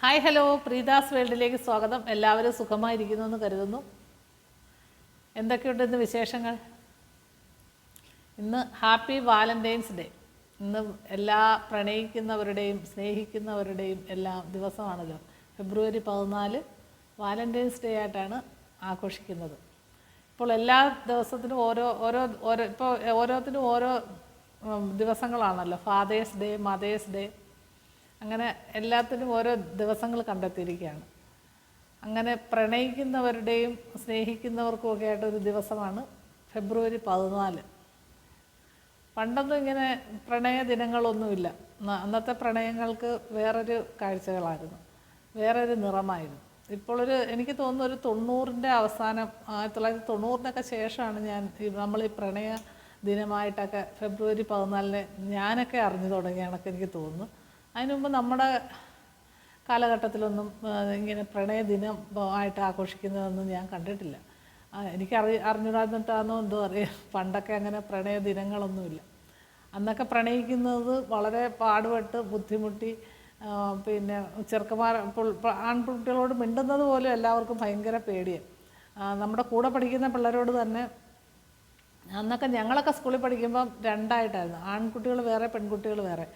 Hi hello, പ്രീതാസ് വേൾഡിലേക്ക് സ്വാഗതം. എല്ലാവരും സുഖമായിരിക്കുന്നു എന്ന് കരുതുന്നു. എന്തൊക്കെയുണ്ട് ഇന്ന് വിശേഷങ്ങൾ? ഇന്ന് ഹാപ്പി വാലന്റൈൻസ് ഡേ. ഇന്ന് എല്ലാ പ്രണയിക്കുന്നവരുടെയും സ്നേഹിക്കുന്നവരുടെയും എല്ലാം ദിവസമാണല്ലോ. ഫെബ്രുവരി 14 വാലന്റൈൻസ് ഡേ ആയിട്ടാണ് ആഘോഷിക്കുന്നത്. ഇപ്പോൾ എല്ലാ ദിവസത്തിനും ഓരോ ഓരോ ഓരോ ഇപ്പോൾ ഓരോത്തിനും ഓരോ ദിവസങ്ങളാണല്ലോ. ഫാദേഴ്സ് ഡേ, മദേഴ്സ് ഡേ, അങ്ങനെ എല്ലാത്തിനും ഓരോ ദിവസങ്ങൾ കണ്ടെത്തിയിരിക്കുകയാണ്. അങ്ങനെ പ്രണയിക്കുന്നവരുടെയും സ്നേഹിക്കുന്നവർക്കും ഒക്കെ ആയിട്ടൊരു ദിവസമാണ് ഫെബ്രുവരി 14. പണ്ടൊന്നും ഇങ്ങനെ പ്രണയ ദിനങ്ങളൊന്നുമില്ല. അന്നത്തെ പ്രണയങ്ങൾക്ക് വേറൊരു കാഴ്ചകളായിരുന്നു, വേറൊരു നിറമായിരുന്നു. എനിക്ക് തോന്നുന്നു ഒരു 90ൻ്റെ അവസാനം, 1990-നൊക്കെ ശേഷമാണ് നമ്മൾ ഈ പ്രണയ ദിനമായിട്ടൊക്കെ ഫെബ്രുവരി 14 ഞാനൊക്കെ അറിഞ്ഞു തുടങ്ങിയാണൊക്കെ എനിക്ക് തോന്നുന്നു. അതിനു മുമ്പ് നമ്മുടെ കാലഘട്ടത്തിലൊന്നും ഇങ്ങനെ പ്രണയ ദിനം ആയിട്ട് ആഘോഷിക്കുന്നതൊന്നും ഞാൻ കണ്ടിട്ടില്ല. എനിക്ക് അറിഞ്ഞിടാന്നിട്ടാണോ എന്തോ അറിയാം, പണ്ടൊക്കെ അങ്ങനെ പ്രണയ ദിനങ്ങളൊന്നുമില്ല. അന്നൊക്കെ പ്രണയിക്കുന്നത് വളരെ പാടുപെട്ട് ബുദ്ധിമുട്ടി, പിന്നെ ആൺകുട്ടികളോട് മിണ്ടുന്നത് പോലും എല്ലാവർക്കും ഭയങ്കര പേടിയാണ്. നമ്മുടെ കൂടെ പഠിക്കുന്ന പിള്ളേരോട് തന്നെ അന്നൊക്കെ ഞങ്ങളൊക്കെ സ്കൂളിൽ പഠിക്കുമ്പം രണ്ടായിട്ടായിരുന്നു, ആൺകുട്ടികൾ വേറെ പെൺകുട്ടികൾ വേറെ.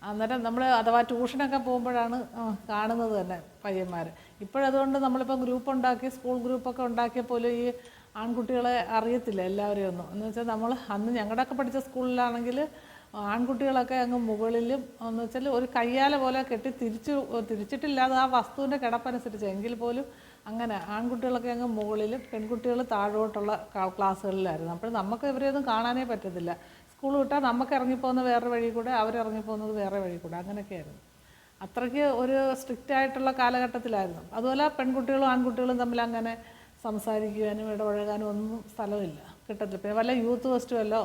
അന്നേരം നമ്മൾ അഥവാ ട്യൂഷനൊക്കെ പോകുമ്പോഴാണ് കാണുന്നത് തന്നെ പയ്യന്മാർ. ഇപ്പോഴതുകൊണ്ട് നമ്മളിപ്പോൾ ഗ്രൂപ്പ് ഉണ്ടാക്കി, സ്കൂൾ ഗ്രൂപ്പൊക്കെ ഉണ്ടാക്കിയ പോലും ഈ ആൺകുട്ടികളെ അറിയത്തില്ല എല്ലാവരെയും ഒന്നും. എന്ന് വെച്ചാൽ അന്ന് ഞങ്ങളുടെയൊക്കെ പഠിച്ച സ്കൂളിലാണെങ്കിൽ ആൺകുട്ടികളൊക്കെ അങ്ങ് മുകളിലും എന്ന് വെച്ചാൽ ഒരു കയ്യാല പോലെ കെട്ടി തിരിച്ചിട്ടില്ലാതെ ആ വസ്തുവിൻ്റെ കിടപ്പനുസരിച്ച് എങ്കിൽ പോലും അങ്ങനെ ആൺകുട്ടികളൊക്കെ അങ്ങ് മുകളിലും പെൺകുട്ടികൾ താഴോട്ടുള്ള ക്ലാസ്സുകളിലായിരുന്നു. അപ്പോൾ നമുക്ക് ഇവരെയൊന്നും കാണാനേ പറ്റത്തില്ല. സ്കൂൾ വിട്ടാൽ നമുക്ക് ഇറങ്ങിപ്പോകുന്ന വേറെ വഴി കൂടെ, അവരിറങ്ങിപ്പോകുന്നത് വേറെ വഴി കൂടെ, അങ്ങനെയൊക്കെയായിരുന്നു. അത്രയ്ക്ക് ഒരു സ്ട്രിക്റ്റ് ആയിട്ടുള്ള കാലഘട്ടത്തിലായിരുന്നു. അതുപോലെ പെൺകുട്ടികളും ആൺകുട്ടികളും തമ്മിൽ അങ്ങനെ സംസാരിക്കുവാനും ഇടപഴകാനും ഒന്നും സ്ഥലമില്ല, കിട്ടത്തില്ല. പിന്നെ വല്ല യൂത്ത് ഫെസ്റ്റിവലോ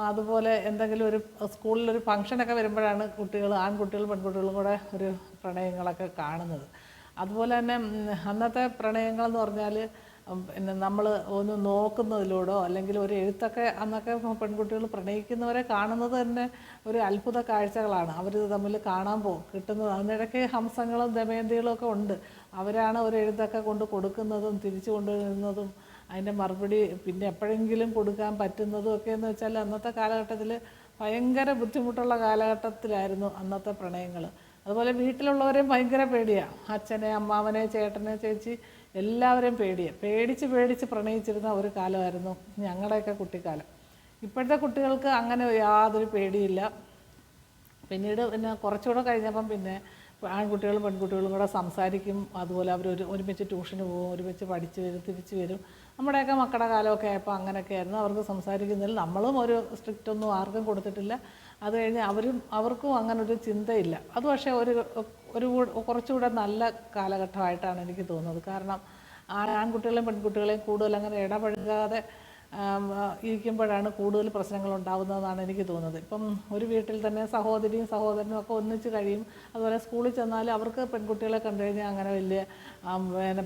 അതുപോലെ എന്തെങ്കിലും ഒരു സ്കൂളിലൊരു ഫംഗ്ഷനൊക്കെ വരുമ്പോഴാണ് ആൺകുട്ടികളും പെൺകുട്ടികളും കൂടെ ഒരു പ്രണയങ്ങളൊക്കെ കാണുന്നത്. അതുപോലെ തന്നെ അന്നത്തെ പ്രണയങ്ങളെന്ന് പറഞ്ഞാൽ പിന്നെ നമ്മൾ ഒന്ന് നോക്കുന്നതിലൂടെയോ അല്ലെങ്കിൽ ഒരു എഴുത്തൊക്കെ, അന്നൊക്കെ പെൺകുട്ടികൾ പ്രണയിക്കുന്നവരെ കാണുന്നത് തന്നെ ഒരു അത്ഭുത കാഴ്ചകളാണ്. അവർ തമ്മിൽ കാണാൻ കിട്ടുന്നത്. അതിനിടയ്ക്ക് ഹംസങ്ങളും ദമയന്തികളും ഒക്കെ ഉണ്ട്. അവരാണ് ഒരു എഴുത്തൊക്കെ കൊണ്ട് കൊടുക്കുന്നതും തിരിച്ചു കൊണ്ടുവരുന്നതും അതിൻ്റെ മറുപടി പിന്നെ എപ്പോഴെങ്കിലും കൊടുക്കാൻ പറ്റുന്നതും ഒക്കെ എന്ന് വെച്ചാൽ അന്നത്തെ കാലഘട്ടത്തിൽ ഭയങ്കര ബുദ്ധിമുട്ടുള്ള കാലഘട്ടത്തിലായിരുന്നു അന്നത്തെ പ്രണയങ്ങൾ. അതുപോലെ വീട്ടിലുള്ളവരെയും ഭയങ്കര പേടിയാണ്. അച്ഛനെ, അമ്മാവനെ, ചേട്ടനെ, ചേച്ചി എല്ലാവരെയും പേടിച്ച് പ്രണയിച്ചിരുന്ന ഒരു കാലമായിരുന്നു ഞങ്ങളുടെയൊക്കെ കുട്ടിക്കാലം. ഇപ്പോഴത്തെ കുട്ടികൾക്ക് അങ്ങനെ യാതൊരു പേടിയില്ല. പിന്നീട് കുറച്ചുകൂടെ കഴിഞ്ഞപ്പം പിന്നെ ആൺകുട്ടികളും പെൺകുട്ടികളും കൂടെ സംസാരിക്കും. അതുപോലെ അവർ ഒരുമിച്ച് ട്യൂഷന് പോകും, ഒരുമിച്ച് പഠിച്ച് വരും, തിരിച്ചു വരും. നമ്മുടെയൊക്കെ മക്കളുടെ കാലമൊക്കെ ആയപ്പോൾ അങ്ങനെയൊക്കെ ആയിരുന്നു. അവർക്ക് സംസാരിക്കുന്നതിൽ നമ്മളും ഒരു സ്ട്രിക്റ്റ് ഒന്നും ആർക്കും കൊടുത്തിട്ടില്ല. അത് കഴിഞ്ഞ് അവർക്കും അങ്ങനൊരു ചിന്തയില്ല. അത് പക്ഷേ ഒരു കുറച്ചുകൂടെ നല്ല കാലഘട്ടമായിട്ടാണ് എനിക്ക് തോന്നുന്നത്. കാരണം ആൺകുട്ടികളെയും പെൺകുട്ടികളെയും കൂടുതൽ അങ്ങനെ ഇടപഴകാതെ ഇരിക്കുമ്പോഴാണ് കൂടുതൽ പ്രശ്നങ്ങൾ ഉണ്ടാകുന്നതെന്നാണ് എനിക്ക് തോന്നുന്നത്. ഇപ്പം ഒരു വീട്ടിൽ തന്നെ സഹോദരിയും സഹോദരനും ഒക്കെ ഒന്നിച്ച് കഴിയും. അതുപോലെ സ്കൂളിൽ ചെന്നാൽ അവർക്ക് പെൺകുട്ടികളെ കണ്ടു കഴിഞ്ഞാൽ അങ്ങനെ വലിയ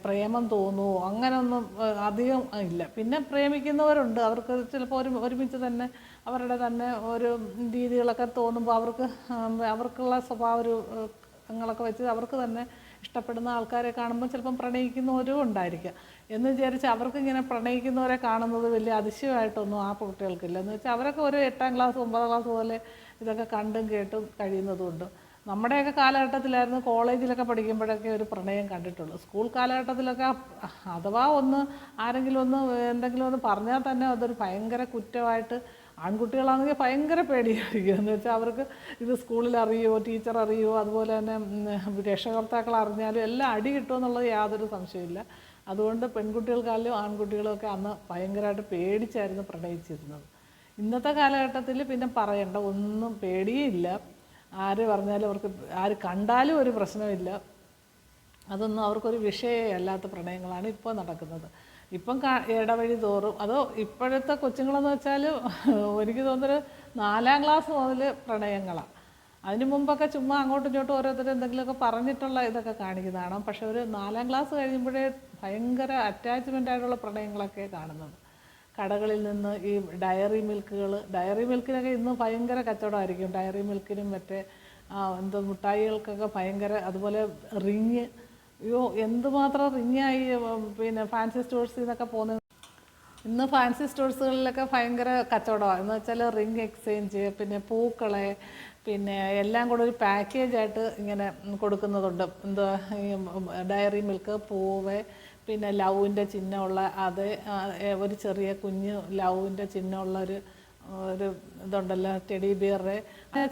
പ്രേമം തോന്നുമോ അങ്ങനെയൊന്നും അധികം ഇല്ല. പിന്നെ പ്രേമിക്കുന്നവരുണ്ട്, അവർക്ക് ചിലപ്പോൾ ഒരുമിച്ച് തന്നെ അവരുടെ തന്നെ ഒരു രീതികളൊക്കെ തോന്നുമ്പോൾ അവർക്കുള്ള സ്വഭാവങ്ങളൊക്കെ വെച്ച് അവർക്ക് തന്നെ ഇഷ്ടപ്പെടുന്ന ആൾക്കാരെ കാണുമ്പോൾ ചിലപ്പം പ്രണയിക്കുന്നവരും ഉണ്ടായിരിക്കാം. എന്ന് വിചാരിച്ച് അവർക്കിങ്ങനെ പ്രണയിക്കുന്നവരെ കാണുന്നത് വലിയ അതിശയമായിട്ടൊന്നും ആ കുട്ടികൾക്കില്ല. എന്ന് വെച്ചാൽ അവരൊക്കെ ഒരു 8ാം ക്ലാസ് 9ാം ക്ലാസ് പോലെ ഇതൊക്കെ കണ്ടും കേട്ടും കഴിയുന്നതുകൊണ്ട്. നമ്മുടെയൊക്കെ കാലഘട്ടത്തിലായിരുന്നു കോളേജിലൊക്കെ പഠിക്കുമ്പോഴൊക്കെ ഒരു പ്രണയം കണ്ടിട്ടുള്ളൂ. സ്കൂൾ കാലഘട്ടത്തിലൊക്കെ അഥവാ ആരെങ്കിലും എന്തെങ്കിലും ഒന്ന് പറഞ്ഞാൽ തന്നെ അതൊരു ഭയങ്കര കുറ്റമായിട്ട്, ആൺകുട്ടികളാണെങ്കിൽ ഭയങ്കര പേടിയായിരിക്കും. എന്ന് വെച്ചാൽ അവർക്ക് ഇത് സ്കൂളിൽ അറിയുമോ, ടീച്ചർ അറിയുമോ, അതുപോലെ തന്നെ രക്ഷകർത്താക്കൾ അറിഞ്ഞാലും എല്ലാം അടി കിട്ടുമെന്നുള്ളത് യാതൊരു സംശയമില്ല. അതുകൊണ്ട് പെൺകുട്ടികൾക്കായാലും ആൺകുട്ടികളും ഒക്കെ അന്ന് ഭയങ്കരമായിട്ട് പേടിച്ചായിരുന്നു പ്രണയിച്ചിരുന്നത്. ഇന്നത്തെ കാലഘട്ടത്തിൽ പിന്നെ പറയണ്ട, ഒന്നും പേടിയില്ല. ആര് പറഞ്ഞാലും ആര് കണ്ടാലും ഒരു പ്രശ്നമില്ല. അതൊന്നും അവർക്കൊരു വിഷയമല്ലാത്ത പ്രണയങ്ങളാണ് ഇപ്പോൾ നടക്കുന്നത്. ഇപ്പം ഇടവഴി തോറും. അതോ ഇപ്പോഴത്തെ കൊച്ചുങ്ങളെന്ന് വെച്ചാൽ എനിക്ക് തോന്നുന്നൊരു 4ാം ക്ലാസ് മുതൽ പ്രണയങ്ങളാണ്. അതിന് മുമ്പൊക്കെ ചുമ്മാ അങ്ങോട്ടും ഇങ്ങോട്ടും ഓരോരുത്തർ എന്തെങ്കിലുമൊക്കെ പറഞ്ഞിട്ടുള്ള ഇതൊക്കെ കാണിക്കുന്നതാണ്. പക്ഷെ ഒരു 4ാം ക്ലാസ് കഴിയുമ്പോഴേ ഭയങ്കര അറ്റാച്ച്മെൻ്റ് ആയിട്ടുള്ള പ്രണയങ്ങളൊക്കെ കാണുന്നത്. കടകളിൽ നിന്ന് ഈ ഡയറി മിൽക്കിനൊക്കെ ഇന്ന് ഭയങ്കര കച്ചവടമായിരിക്കും. ഡയറി മിൽക്കിനും മറ്റേ എന്തോ മിഠായികൾക്കൊക്കെ ഭയങ്കര, അതുപോലെ റിങ്, അയ്യോ എന്തുമാത്രം റിങ്ങായി പിന്നെ ഫാൻസി സ്റ്റോഴ്സിൽ നിന്നൊക്കെ പോകുന്നത്. ഇന്ന് ഫാൻസി സ്റ്റോഴ്സുകളിലൊക്കെ ഭയങ്കര കച്ചവടമാണ്. എന്ന് വെച്ചാൽ റിങ് എക്സ്ചേഞ്ച്, പിന്നെ പൂക്കളെ, പിന്നെ എല്ലാം കൂടെ ഒരു പാക്കേജായിട്ട് ഇങ്ങനെ കൊടുക്കുന്നതുണ്ട്. എന്താ ഈ ഡയറി മിൽക്ക്, പൂവ്, പിന്നെ ലവിൻ്റെ ചിഹ്നമുള്ള അത്, ഒരു ചെറിയ കുഞ്ഞ് ലവിൻ്റെ ചിഹ്നമുള്ള ഒരു ഇതുണ്ടല്ലോ, ടെഡി ബിയറ്,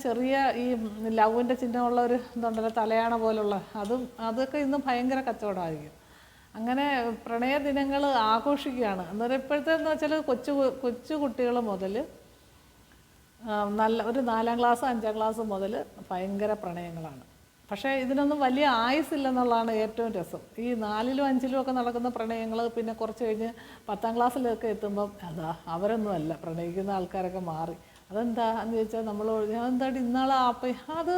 ചെറിയ ഈ ലവിൻ്റെ ചിഹ്നമുള്ള ഒരു ഇതുണ്ടല്ലോ, തലയാണ പോലുള്ള അതൊക്കെ ഇന്ന് ഭയങ്കര കച്ചവടമായിരിക്കും. അങ്ങനെ പ്രണയ ദിനങ്ങൾ ആഘോഷിക്കുകയാണ്. അന്നേരം ഇപ്പോഴത്തേന്ന് വെച്ചാൽ കൊച്ചു കുട്ടികൾ മുതൽ നല്ല ഒരു 4ാം ക്ലാസ് 5ാം ക്ലാസ് മുതൽ ഭയങ്കര പ്രണയങ്ങളാണ്. പക്ഷേ ഇതിനൊന്നും വലിയ ആയുസില്ലെന്നുള്ളതാണ് ഏറ്റവും രസം. ഈ 4ലും 5ലും ഒക്കെ നടക്കുന്ന പ്രണയങ്ങൾ പിന്നെ കുറച്ച് കഴിഞ്ഞ് 10ാം ക്ലാസ്സിലൊക്കെ എത്തുമ്പം അവരൊന്നും അല്ല, പ്രണയിക്കുന്ന ആൾക്കാരൊക്കെ മാറി. അതെന്താ എന്ന് ചോദിച്ചാൽ ഞാൻ എന്തായിട്ട് ഇന്നാൾ അത്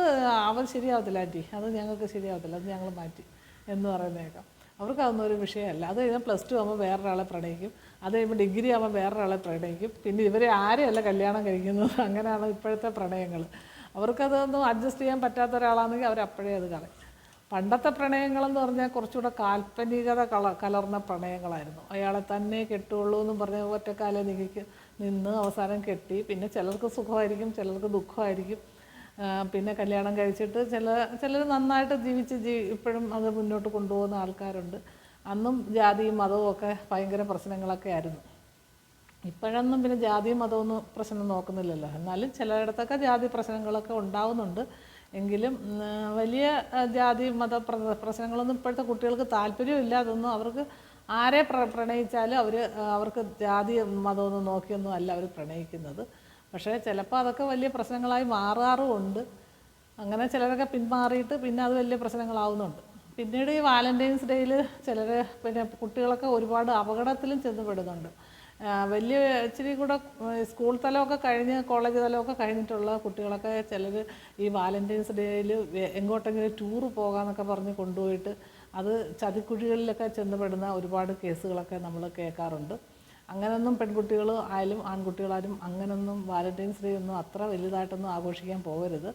അവർ ശരിയാവത്തില്ല ആൻറ്റി, അത് ഞങ്ങൾക്ക് ശരിയാവത്തില്ല, അത് ഞങ്ങൾ മാറ്റി എന്ന് പറയുന്നേക്കാം. അവർക്കതൊന്നും ഒരു വിഷയമല്ല. അത് കഴിഞ്ഞാൽ +2 ആകുമ്പോൾ വേറൊരാളെ പ്രണയിക്കും, അത് കഴിയുമ്പോൾ ഡിഗ്രി ആകുമ്പോൾ വേറൊരാളെ പ്രണയിക്കും, പിന്നെ ഇവരെ ആരെയല്ല കല്യാണം കഴിക്കുന്നത്. അങ്ങനെയാണ് ഇപ്പോഴത്തെ പ്രണയങ്ങൾ. അവർക്കതൊന്നും അഡ്ജസ്റ്റ് ചെയ്യാൻ പറ്റാത്ത ഒരാളാണെങ്കിൽ അവരപ്പോഴേ അത് കളയും. പണ്ടത്തെ പ്രണയങ്ങളെന്ന് പറഞ്ഞാൽ കുറച്ചുകൂടെ കാൽപ്പനികത കലർന്ന പ്രണയങ്ങളായിരുന്നു. അയാളെ തന്നെ കെട്ടുള്ളൂ എന്നും പറഞ്ഞ് ഒറ്റക്കാലം നിന്ന് അവസാനം കെട്ടി, പിന്നെ ചിലർക്ക് സുഖമായിരിക്കും, ചിലർക്ക് ദുഃഖമായിരിക്കും. പിന്നെ കല്യാണം കഴിച്ചിട്ട് ചിലർ നന്നായിട്ട് ഇപ്പോഴും അത് മുന്നോട്ട് കൊണ്ടുപോകുന്ന ആൾക്കാരുണ്ട്. അന്നും ജാതിയും മതവും ഒക്കെ ഭയങ്കര പ്രശ്നങ്ങളൊക്കെ ആയിരുന്നു. ഇപ്പോഴൊന്നും പിന്നെ ജാതിയും മതമൊന്നും പ്രശ്നം നോക്കുന്നില്ലല്ലോ. എന്നാലും ചിലയിടത്തൊക്കെ ജാതി പ്രശ്നങ്ങളൊക്കെ ഉണ്ടാവുന്നുണ്ട്. എങ്കിലും വലിയ ജാതി മത പ്രശ്നങ്ങളൊന്നും ഇപ്പോഴത്തെ കുട്ടികൾക്ക് താല്പര്യമില്ല. അതൊന്നും അവർക്ക് ആരെ പ്രണയിച്ചാലും അവർക്ക് ജാതി മതമൊന്നും നോക്കിയൊന്നും അല്ല അവർ പ്രണയിക്കുന്നത്. പക്ഷേ ചിലപ്പോൾ അതൊക്കെ വലിയ പ്രശ്നങ്ങളായി മാറാറുമുണ്ട്. അങ്ങനെ ചിലരൊക്കെ പിന്മാറിയിട്ട് പിന്നെ അത് വലിയ പ്രശ്നങ്ങളാവുന്നുണ്ട്. പിന്നീട് ഈ വാലൻറ്റൈൻസ് ഡേയിൽ ചിലർ പിന്നെ കുട്ടികളൊക്കെ ഒരുപാട് അപകടത്തിലും ചെന്നപ്പെടുന്നുണ്ട്. വലിയ ഇച്ചിരി കൂടെ സ്കൂൾ തലമൊക്കെ കഴിഞ്ഞ് കോളേജ് തലമൊക്കെ കഴിഞ്ഞിട്ടുള്ള കുട്ടികളൊക്കെ ചിലർ ഈ വാലൻറ്റൈൻസ് ഡേയിൽ എങ്ങോട്ടെങ്കിലും ടൂറ് പോകാമെന്നൊക്കെ പറഞ്ഞ് കൊണ്ടുപോയിട്ട് അത് ചതിക്കുഴികളിലൊക്കെ ചെന്നപ്പെടുന്ന ഒരുപാട് കേസുകളൊക്കെ നമ്മൾ കേൾക്കാറുണ്ട്. അങ്ങനെയൊന്നും പെൺകുട്ടികൾ ആയാലും ആൺകുട്ടികളായാലും അങ്ങനെയൊന്നും വാലൻറ്റൈൻസ് ഡേ ഒന്നും അത്ര വലുതായിട്ടൊന്നും ആഘോഷിക്കാൻ പോകരുത്.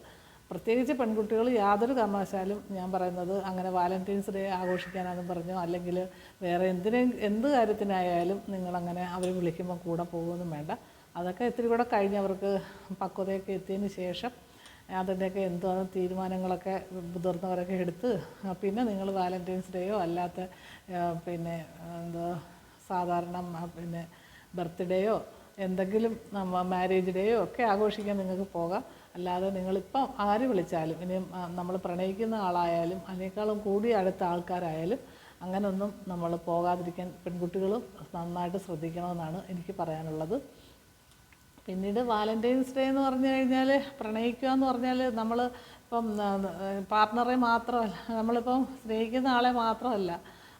പ്രത്യേകിച്ച് പെൺകുട്ടികൾ യാതൊരു കാരണവശാലും ഞാൻ പറയുന്നത് അങ്ങനെ വാലൻറ്റൈൻസ് ഡേ ആഘോഷിക്കാനാണെന്ന് പറഞ്ഞോ അല്ലെങ്കിൽ വേറെ എന്ത് കാര്യത്തിനായാലും നിങ്ങളങ്ങനെ അവർ വിളിക്കുമ്പോൾ കൂടെ പോകുമെന്നും വേണ്ട. അതൊക്കെ ഇത്തിരി കൂടെ കഴിഞ്ഞ് അവർക്ക് പക്വതയൊക്കെ എത്തിയതിന് ശേഷം അതിൻ്റെയൊക്കെ എന്താണ് തീരുമാനങ്ങളൊക്കെ മുതിർന്നവരൊക്കെ എടുത്ത് പിന്നെ നിങ്ങൾ വാലൻറ്റൈൻസ് ഡേയോ അല്ലാത്ത പിന്നെ സാധാരണ പിന്നെ ബർത്ത്ഡേയോ എന്തെങ്കിലും മാരേജ് ഡേയോ ഒക്കെ ആഘോഷിക്കാൻ നിങ്ങൾക്ക് പോകാം. അല്ലാതെ നിങ്ങളിപ്പം ആര് വിളിച്ചാലും ഇനി നമ്മൾ പ്രണയിക്കുന്ന ആളായാലും അതിനേക്കാളും കൂടി അടുത്ത ആൾക്കാരായാലും അങ്ങനെയൊന്നും നമ്മൾ പോകാതിരിക്കാൻ പെൺകുട്ടികളും നന്നായിട്ട് ശ്രദ്ധിക്കണമെന്നാണ് എനിക്ക് പറയാനുള്ളത്. പിന്നീട് വാലൻറ്റൈൻസ് ഡേ എന്ന് പറഞ്ഞു കഴിഞ്ഞാൽ പ്രണയിക്കുക എന്ന് പറഞ്ഞാൽ നമ്മൾ ഇപ്പം പാർട്ട്ണറെ മാത്രമല്ല, നമ്മളിപ്പം സ്നേഹിക്കുന്ന ആളെ മാത്രമല്ല,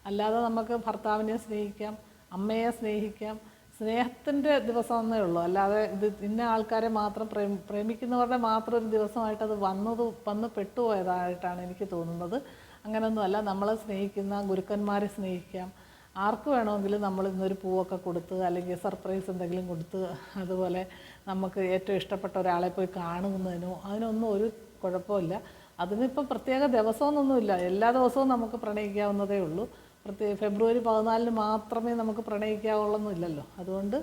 അല്ലാതെ നമുക്ക് ഭർത്താവിനെ സ്നേഹിക്കാം, അമ്മയെ സ്നേഹിക്കാം. സ്നേഹത്തിൻ്റെ ദിവസം എന്നേ ഉള്ളൂ. അല്ലാതെ ഇന്ന ആൾക്കാരെ മാത്രം പ്രേമിക്കുന്നവരുടെ മാത്രം ഒരു ദിവസമായിട്ടത് വന്ന് പെട്ടുപോയതായിട്ടാണ് എനിക്ക് തോന്നുന്നത്. അങ്ങനെയൊന്നുമല്ല. നമ്മളെ സ്നേഹിക്കുന്ന ഗുരുക്കന്മാരെ സ്നേഹിക്കാം. ആർക്ക് വേണമെങ്കിലും നമ്മൾ ഇന്നൊരു പൂവൊക്കെ കൊടുത്ത് അല്ലെങ്കിൽ സർപ്രൈസ് എന്തെങ്കിലും കൊടുത്ത്, അതുപോലെ നമുക്ക് ഏറ്റവും ഇഷ്ടപ്പെട്ട ഒരാളെ പോയി കാണുന്നതിനോ അതിനൊന്നും ഒരു കുഴപ്പമില്ല. അതിനിപ്പം പ്രത്യേക ദിവസമൊന്നുമില്ല. എല്ലാ ദിവസവും നമുക്ക് പ്രണയിക്കാവുന്നതേ ഉള്ളൂ. ഫെബ്രുവരി 14 മാത്രമേ നമുക്ക് പ്രണയിക്കാവുള്ളൊന്നുമില്ലല്ലോ. അതുകൊണ്ട്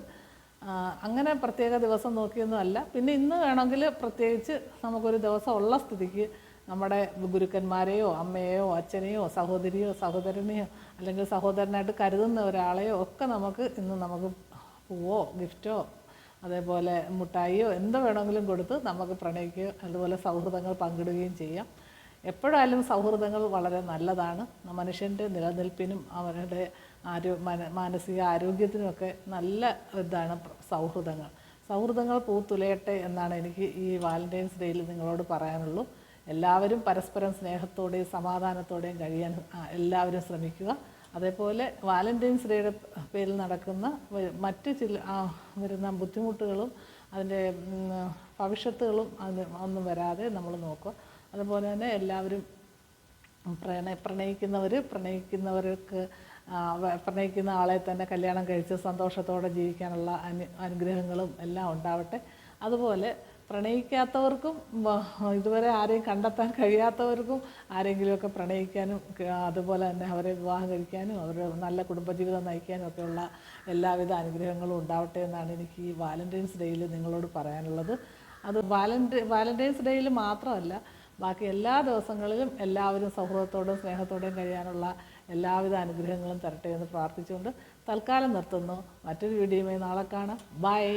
അങ്ങനെ പ്രത്യേക ദിവസം നോക്കിയൊന്നും അല്ല. പിന്നെ ഇന്ന് വേണമെങ്കിൽ പ്രത്യേകിച്ച് നമുക്കൊരു ദിവസം ഉള്ള സ്ഥിതിക്ക് നമ്മുടെ ഗുരുക്കന്മാരെയോ അമ്മയെയോ അച്ഛനെയോ സഹോദരിയോ സഹോദരനെയോ അല്ലെങ്കിൽ സഹോദരനായിട്ട് കരുതുന്ന ഒരാളെയോ ഒക്കെ നമുക്ക് പൂവോ ഗിഫ്റ്റോ അതേപോലെ മുട്ടായിയോ എന്ത് വേണമെങ്കിലും കൊടുത്ത് നമുക്ക് പ്രണയിക്കുകയോ അതുപോലെ സൗഹൃദങ്ങൾ പങ്കിടുകയും ചെയ്യാം. എപ്പോഴായാലും സൗഹൃദങ്ങൾ വളരെ നല്ലതാണ്. മനുഷ്യൻ്റെ നിലനിൽപ്പിനും അവരുടെ മാനസിക ആരോഗ്യത്തിനുമൊക്കെ നല്ല ഇതാണ് സൗഹൃദങ്ങൾ പൂത്തുലയട്ടെ എന്നാണ് എനിക്ക് ഈ വാലൻറ്റൈൻസ് ഡേയിൽ നിങ്ങളോട് പറയാനുള്ളൂ. എല്ലാവരും പരസ്പരം സ്നേഹത്തോടെയും സമാധാനത്തോടെയും കഴിയാൻ എല്ലാവരും ശ്രമിക്കുക. അതേപോലെ വാലൻറ്റൈൻസ് ഡേയുടെ പേരിൽ നടക്കുന്ന മറ്റ് വരുന്ന ബുദ്ധിമുട്ടുകളും അതിൻ്റെ ഭവിഷ്യത്തുകളും ഒന്നും വരാതെ നമ്മൾ നോക്കുക. അതുപോലെ തന്നെ എല്ലാവരും പ്രണയിക്കുന്ന ആളെ തന്നെ കല്യാണം കഴിച്ച് സന്തോഷത്തോടെ ജീവിക്കാനുള്ള അനുഗ്രഹങ്ങളും എല്ലാം ഉണ്ടാവട്ടെ. അതുപോലെ പ്രണയിക്കാത്തവർക്കും ഇതുവരെ ആരെയും കണ്ടെത്താൻ കഴിയാത്തവർക്കും ആരെങ്കിലുമൊക്കെ പ്രണയിക്കാനും അതുപോലെ തന്നെ അവരെ വിവാഹം കഴിക്കാനും അവരുടെ നല്ല കുടുംബജീവിതം നയിക്കാനും ഒക്കെയുള്ള എല്ലാവിധ അനുഗ്രഹങ്ങളും ഉണ്ടാവട്ടെ എന്നാണ് എനിക്ക് ഈ വാലൻറ്റൈൻസ് ഡേയിൽ നിങ്ങളോട് പറയാനുള്ളത്. അത് വാലൻറ്റൈൻസ് ഡേയിൽ മാത്രമല്ല, ബാക്കി എല്ലാ ദിവസങ്ങളിലും എല്ലാവരും സൗഹൃദത്തോടും സ്നേഹത്തോടെയും കഴിയാനുള്ള എല്ലാവിധ അനുഗ്രഹങ്ങളും തരട്ടെ എന്ന് പ്രാർത്ഥിച്ചുകൊണ്ട് തൽക്കാലം നിർത്തുന്നു. മറ്റൊരു വീഡിയോയുമായി നാളെ കാണാം. ബൈ.